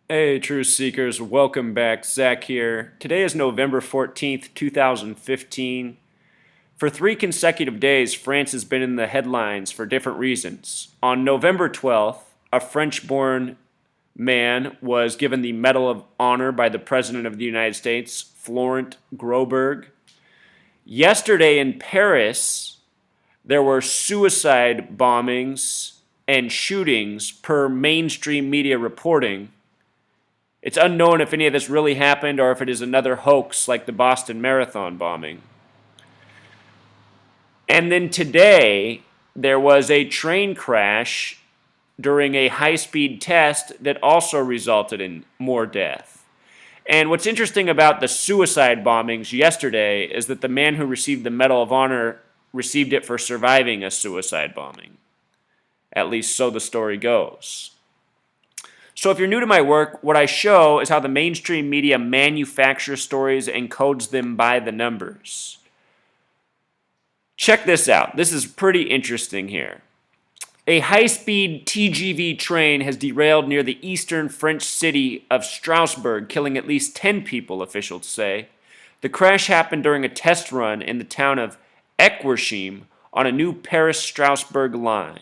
Hey, Truth Seekers, welcome back. Zach here. Today is November 14th, 2015. For 3 consecutive days, France has been in the headlines for different reasons. On November 12th, a French born man was given the Medal of Honor by the President of the United States, Florent Groberg. Yesterday in Paris, there were suicide bombings and shootings per mainstream media reporting. It's unknown if any of this really happened or if it is another hoax like the Boston Marathon bombing. And then today, there was a train crash during a high speed test that also resulted in more death. And what's interesting about the suicide bombings yesterday is that the man who received the Medal of Honor received it for surviving a suicide bombing. At least so the story goes. So if you're new to my work, what I show is how the mainstream media manufactures stories and codes them by the numbers. Check this out. This is pretty interesting here. A high-speed TGV train has derailed near the eastern French city of Strasbourg, killing at least 10 people, officials say. The crash happened during a test run in the town of Equershim on a new Paris-Strasbourg line.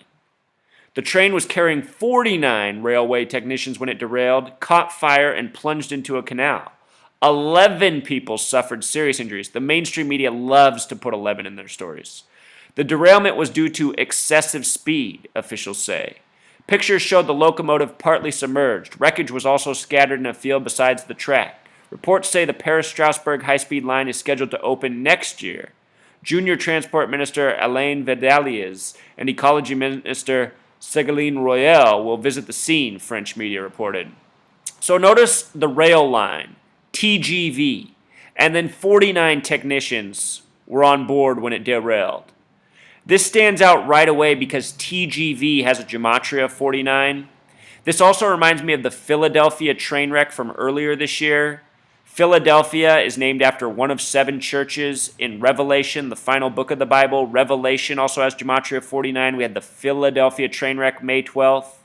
The train was carrying 49 railway technicians when it derailed, caught fire, and plunged into a canal. 11 people suffered serious injuries. The mainstream media loves to put 11 in their stories. The derailment was due to excessive speed, officials say. Pictures showed the locomotive partly submerged. Wreckage was also scattered in a field besides the track. Reports say the Paris-Strasbourg high-speed line is scheduled to open next year. Junior Transport Minister Alain Vedaliez and Ecology Minister Ségolène Royal will visit the scene, French media reported. So notice the rail line, TGV, and then 49 technicians were on board when it derailed. This stands out right away because TGV has a gematria of 49. This also reminds me of the Philadelphia train wreck from earlier this year. Philadelphia is named after one of 7 churches in Revelation, the final book of the Bible. Revelation also has gematria of 49. We had the Philadelphia train wreck May 12th.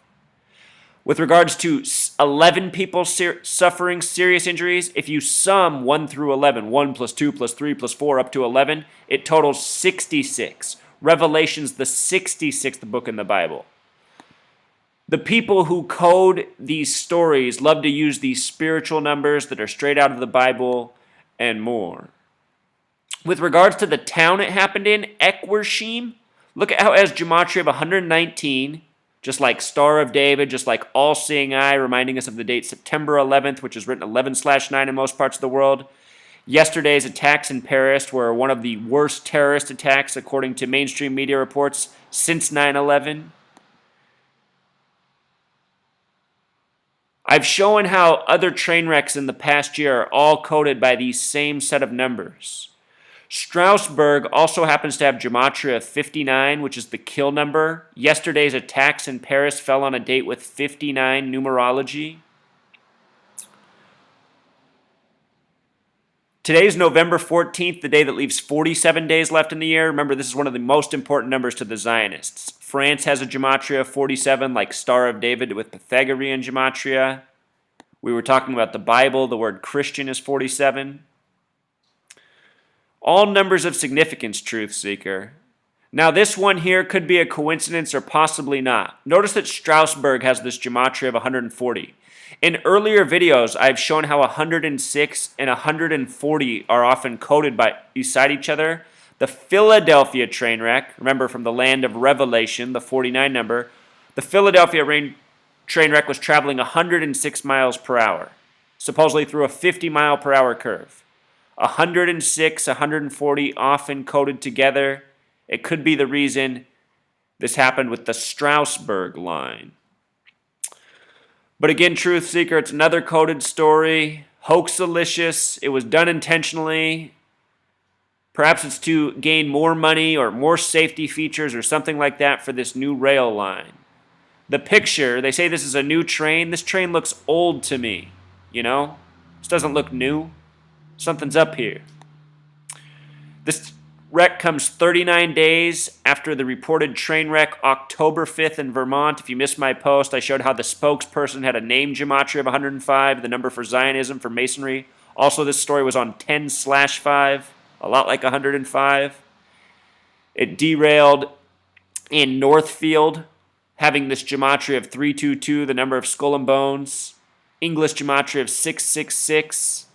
With regards to 11 people suffering serious injuries, if you sum 1 through 11, 1 plus 2 plus 3 plus 4 up to 11, it totals 66. Revelation's the 66th book in the Bible. The people who code these stories love to use these spiritual numbers that are straight out of the Bible and more. With regards to the town it happened in, Equershim, look at how it has gematria of 119, just like Star of David, just like All-Seeing Eye, reminding us of the date September 11th, which is written 11/9 in most parts of the world. Yesterday's attacks in Paris were one of the worst terrorist attacks, according to mainstream media reports, since 9/11. I've shown how other train wrecks in the past year are all coded by these same set of numbers. Strasbourg also happens to have gematria of 59, which is the kill number. Yesterday's attacks in Paris fell on a date with 59 numerology. Today's November 14th, the day that leaves 47 days left in the year. Remember, this is one of the most important numbers to the Zionists. France has a gematria of 47, like Star of David with Pythagorean gematria. We were talking about the Bible. The word Christian is 47. All numbers of significance, Truth Seeker. Now, this one here could be a coincidence or possibly not. Notice that Strasbourg has this gematria of 140. In earlier videos, I've shown how 106 and 140 are often coded beside each other. The Philadelphia train wreck, remember from the land of Revelation, the 49 number, the Philadelphia train wreck was traveling 106 miles per hour, supposedly through a 50-mile-per-hour curve. 106, 140 often coded together. It could be the reason this happened with the Strasbourg line. But again, Truth Seeker, it's another coded story. Hoaxalicious. It was done intentionally. Perhaps it's to gain more money or more safety features or something like that for this new rail line. The picture, they say this is a new train. This train looks old to me, you know? This doesn't look new. Something's up here. This wreck comes 39 days after the reported train wreck October 5th in Vermont. If you missed my post, I showed how the spokesperson had a name gematria of 105, the number for Zionism for Masonry. Also, this story was on 10/5, a lot like 105. It derailed in Northfield, having this gematria of 322, the number of skull and bones. English gematria of 666.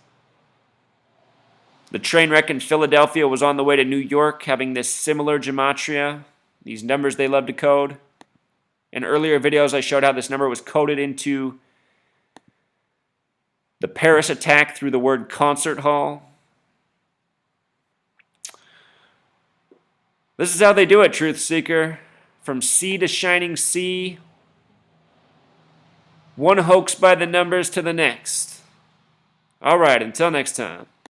The train wreck in Philadelphia was on the way to New York, having this similar gematria. These numbers they love to code. In earlier videos, I showed how this number was coded into the Paris attack through the word concert hall. This is how they do it, Truth Seeker. From sea to shining sea, one hoax by the numbers to the next. All right, until next time.